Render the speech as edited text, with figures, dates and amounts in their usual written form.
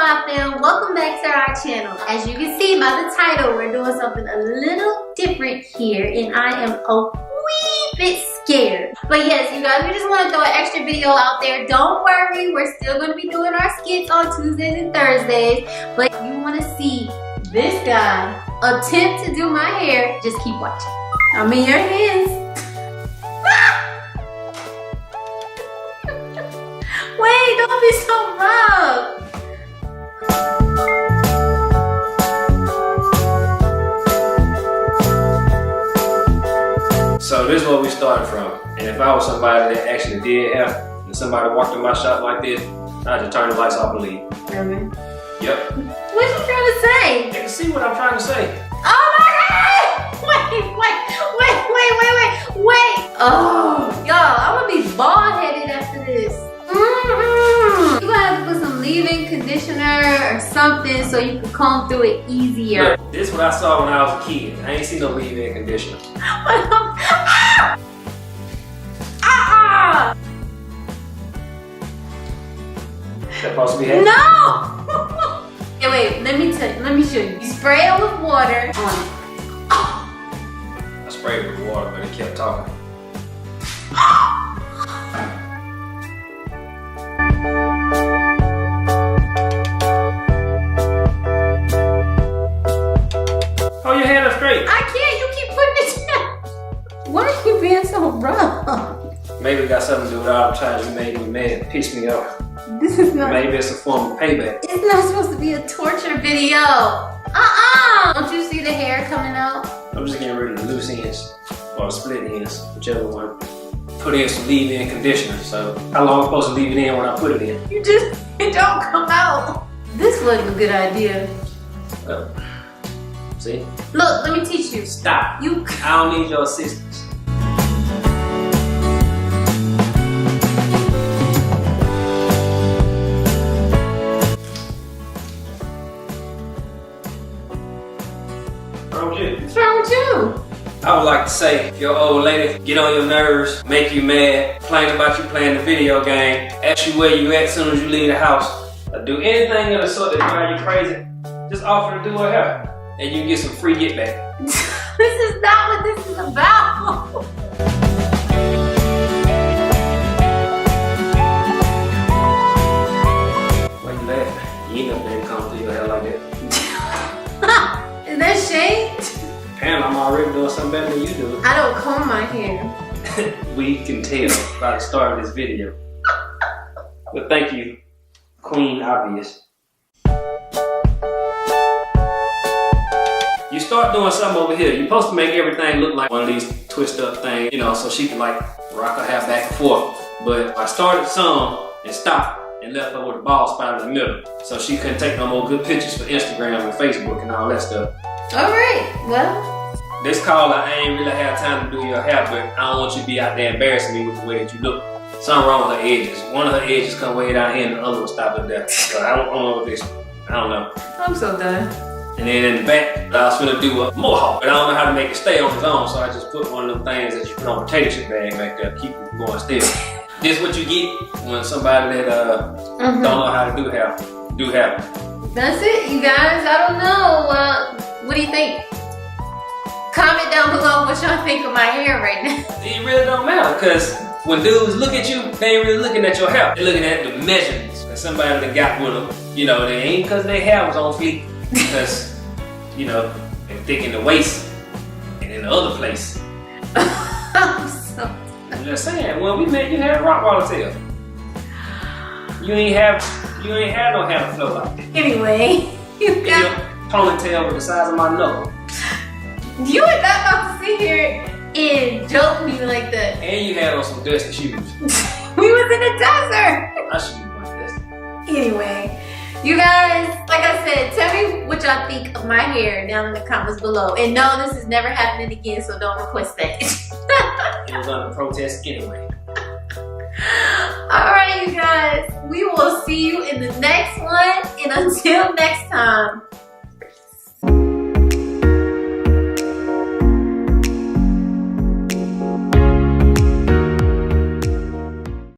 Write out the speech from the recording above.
Fly Fam, welcome back to our channel. As you can see by the title, we're doing something a little different here and I am a wee bit scared. But yes, you guys, we just want to throw an extra video out there. Don't worry, we're still going to be doing our skits on Tuesdays and Thursdays. But if you want to see this guy attempt to do my hair, just keep watching. I'm in your hands. Wait, don't be so rough. So this is where we started from. And if I was somebody that actually did hair, and somebody walked in my shop like this, I'd just turn the lights off and leave. Really? Yep. What you trying to say? You can see what I'm trying to say. Oh my God! Wait. Oh, y'all, I'm gonna be bald-headed after this. You're gonna have to put some leave-in conditioner or something so you can comb through it easier. Look, this is what I saw when I was a kid. I ain't seen no leave-in conditioner. Is that supposed to be hair? No! Hey, wait, let me show you. You spray it with water on it. I sprayed it with water, but it kept talking. Oh, your hair is straight. I can't, you keep putting it down. Why are you being so rough? Maybe it got something to do with all the times you made me mad and pissed me off. This is not. Maybe it's a form of payback. It's not supposed to be a torture video. Don't you see the hair coming out? I'm just getting rid of the loose ends or the split ends, whichever one. Put in some leave-in conditioner. So how long am I supposed to leave it in when I put it in? It don't come out. This wasn't a good idea. Well, see? Look, let me teach you. Stop. I don't need your assistance. What's wrong with you? I would like to say, if your old lady get on your nerves, make you mad, complain about you playing the video game, ask you where you at as soon as you leave the house, or do anything of the sort that drive you crazy, just offer to do her hair, and you can get some free get back. This is not what this is about. Why you laughing? You ain't never been coming through your hair like that. Is that shade? Apparently I'm already doing something better than you do. I don't comb my hair. We can tell by the start of this video. But thank you, Queen Obvious. You start doing something over here. You're supposed to make everything look like one of these twist up things, you know, so she can like rock her hair back and forth. But I started some and stopped and left her with a bald spot in the middle. So she couldn't take no more good pictures for Instagram and Facebook and all that stuff. Alright, well. This caller, I ain't really have time to do your hair, but I don't want you to be out there embarrassing me with the way that you look. Something wrong with her edges. One of her edges come way down here and the other one stop at there. So I don't know what this, I don't know. I'm so done. And then in the back, I was gonna do a mohawk, but I don't know how to make it stay on its own, so I just put one of them things that you put on a potato chip bag back there, keep it going still. This is what you get when somebody that don't know how to do hair, do hair. That's it, you guys. I don't know. What do you think? Comment down below what y'all think of my hair right now. It really don't matter, because when dudes look at you, they ain't really looking at your hair. They're looking at the measurements that somebody that got with them. You know, they ain't because their hair was on fleek, because, you know, they're thick in the waist and in the other place. I'm so I'm just saying, when we met, you had a Rottweiler tail. You ain't have no hair to flow like that. Anyway, you got your ponytail was the size of my knuckle. You are not about to sit here and joke me like that. And you had on some dusty shoes. We was in the desert. I should be like this. Anyway, you guys, like I said, tell me what y'all think of my hair down in the comments below. And no, this is never happening again, so don't request that. It was under protest anyway. Alright, you guys, we will see you in the next one. And until next time,